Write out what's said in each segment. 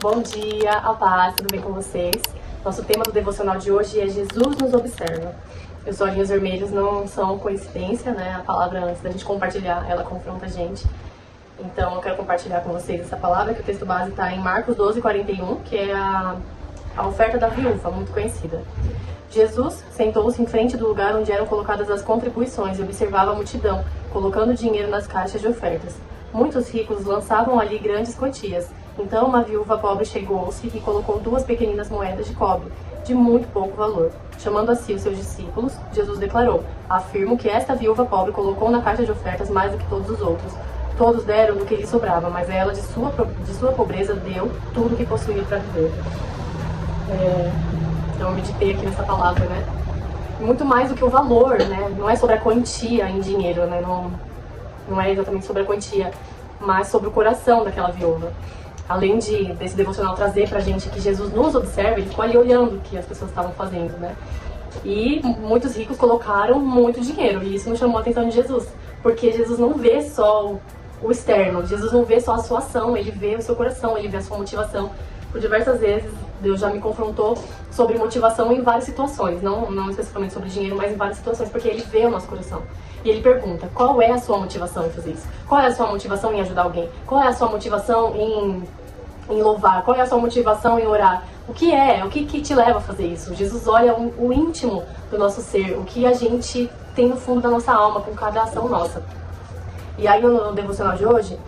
Bom dia, a paz, tudo bem com vocês? Nosso tema do devocional de hoje é Jesus nos observa. Os olhinhos vermelhos não são coincidência, né? A palavra, antes da gente compartilhar, ela confronta a gente. Então eu quero compartilhar com vocês essa palavra, que o texto base está em Marcos 12:41, que é a oferta da viúva, muito conhecida. Jesus sentou-se em frente do lugar onde eram colocadas as contribuições e observava a multidão, colocando dinheiro nas caixas de ofertas. Muitos ricos lançavam ali grandes quantias. Então uma viúva pobre chegou-se e colocou 2 pequeninas moedas de cobre, de muito pouco valor. Chamando a si os seus discípulos, Jesus declarou: afirmo que esta viúva pobre colocou na caixa de ofertas mais do que todos os outros. Todos deram do que lhe sobrava, mas ela, de sua pobreza, deu tudo o que possuía para viver. Então eu meditei aqui nessa palavra, né? Muito mais do que o valor, né? Não é sobre a quantia em dinheiro, né? Não é exatamente sobre a quantia, mas sobre o coração daquela viúva. Além desse devocional trazer pra gente que Jesus nos observa, ele ficou ali olhando o que as pessoas estavam fazendo, né? E muitos ricos colocaram muito dinheiro, e isso não chamou a atenção de Jesus, porque Jesus não vê só o externo, Jesus não vê só a sua ação, ele vê o seu coração, ele vê a sua motivação. Por diversas vezes, Deus já me confrontou sobre motivação em várias situações, não especificamente sobre dinheiro, mas em várias situações, porque ele vê o nosso coração. E ele pergunta: qual é a sua motivação em fazer isso? Qual é a sua motivação em ajudar alguém? Qual é a sua motivação em louvar? Qual é a sua motivação em orar? O que te leva a fazer isso? Jesus olha o íntimo do nosso ser, o que a gente tem no fundo da nossa alma com cada ação nossa. E aí no devocional de hoje,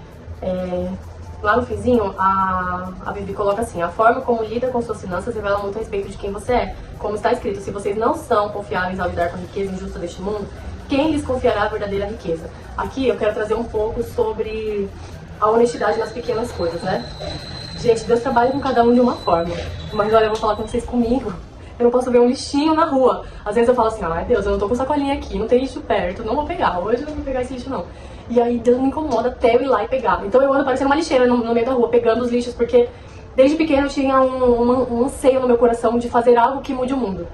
lá no finzinho, a Bibi coloca assim: a forma como lida com suas finanças revela muito a respeito de quem você é. Como está escrito: se vocês não são confiáveis ao lidar com a riqueza injusta deste mundo, quem lhes confiará a verdadeira riqueza? Aqui eu quero trazer um pouco sobre a honestidade nas pequenas coisas, né? Gente, Deus trabalha com cada um de uma forma. Mas olha, eu vou falar com vocês comigo. Eu não posso ver um lixinho na rua. Às vezes eu falo assim: ai Deus, eu não tô com sacolinha aqui, não tem lixo perto, não vou pegar. Hoje eu não vou pegar esse lixo não. E aí Deus me incomoda até eu ir lá e pegar. Então eu ando parecendo uma lixeira no meio da rua, pegando os lixos, porque desde pequeno eu tinha um anseio no meu coração de fazer algo que mude o mundo.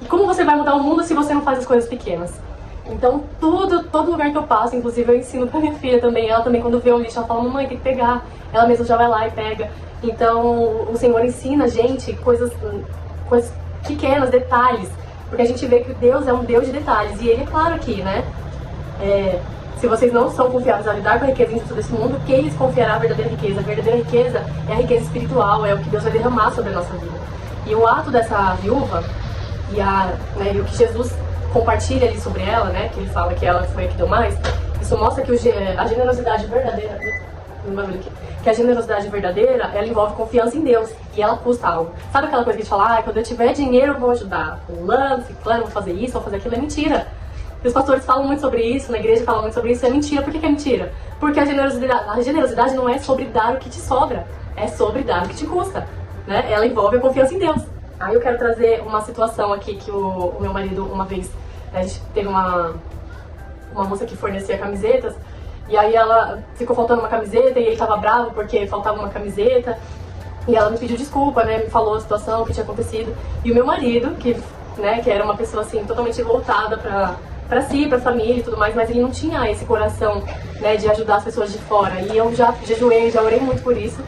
E como você vai mudar o mundo se você não faz as coisas pequenas? Então todo lugar que eu passo, inclusive eu ensino pra minha filha também, ela também quando vê um lixo, ela fala: mamãe, tem que pegar. Ela mesma já vai lá e pega. Então o Senhor ensina a gente coisas pequenas, detalhes, porque a gente vê que Deus é um Deus de detalhes, e Ele é claro aqui, né? Se vocês não são confiáveis a lidar com a riqueza injusta desse mundo, quem lhes confiará a verdadeira riqueza? A verdadeira riqueza é a riqueza espiritual, é o que Deus vai derramar sobre a nossa vida. E o ato dessa viúva, e o que Jesus compartilha ali sobre ela, né, que ele fala que ela foi a que deu mais, isso mostra que a generosidade verdadeira, que a generosidade verdadeira, ela envolve confiança em Deus, e ela custa algo. Sabe aquela coisa que a gente fala: quando eu tiver dinheiro eu vou ajudar fulano, ciclano, vou fazer isso, vou fazer aquilo? É mentira. E os pastores falam muito sobre isso, na igreja falam muito sobre isso, é mentira. Por que é mentira? Porque a generosidade não é sobre dar o que te sobra, é sobre dar o que te custa, né? Ela envolve a confiança em Deus. Aí eu quero trazer uma situação aqui que o meu marido, uma vez, a gente teve uma moça que fornecia camisetas, e aí ela ficou faltando uma camiseta, e ele tava bravo porque faltava uma camiseta, e ela me pediu desculpa, né, me falou a situação, o que tinha acontecido, e o meu marido, que era uma pessoa assim, totalmente voltada pra si, pra família e tudo mais, mas ele não tinha esse coração, né, de ajudar as pessoas de fora, e eu já jejuei, já orei muito por isso,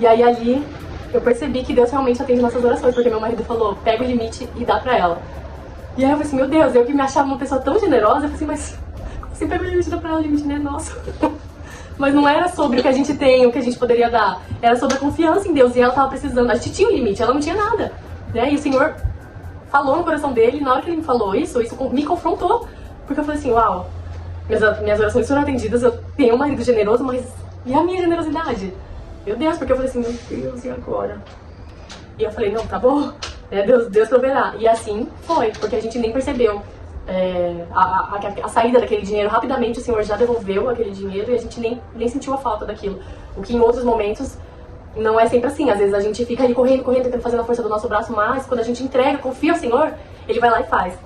e aí ali eu percebi que Deus realmente atende nossas orações, porque meu marido falou: pega o limite e dá pra ela. E aí eu falei assim: meu Deus, eu que me achava uma pessoa tão generosa, eu falei assim: mas como assim pega o limite e dá pra ela? O limite não é nosso. Mas não era sobre o que a gente tem, o que a gente poderia dar, era sobre a confiança em Deus, e ela tava precisando, a gente tinha um limite, ela não tinha nada, né? E o Senhor falou no coração dele, e na hora que ele me falou isso me confrontou, porque eu falei assim: uau, minhas orações foram atendidas, eu tenho um marido generoso, mas e a minha generosidade? Meu Deus, porque eu falei assim: meu Deus, e agora? E eu falei: não, tá bom, Deus proverá. E assim foi, porque a gente nem percebeu a saída daquele dinheiro. Rapidamente o Senhor já devolveu aquele dinheiro e a gente nem sentiu a falta daquilo. O que em outros momentos não é sempre assim. Às vezes a gente fica ali correndo, tentando fazer na força do nosso braço, mas quando a gente entrega, confia ao Senhor, Ele vai lá e faz.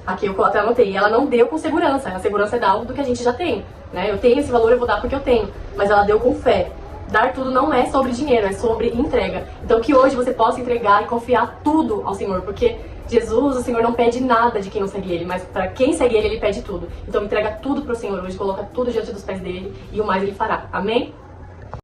Aqui eu até anotei: ela não deu com segurança. A segurança é dar algo do que a gente já tem, né? Eu tenho esse valor, eu vou dar porque eu tenho. Mas ela deu com fé. Dar tudo não é sobre dinheiro, é sobre entrega. Então que hoje você possa entregar e confiar tudo ao Senhor, porque Jesus, o Senhor não pede nada de quem não segue Ele, mas para quem segue Ele, Ele pede tudo. Então entrega tudo pro Senhor hoje, coloca tudo diante dos pés dele e o mais Ele fará. Amém?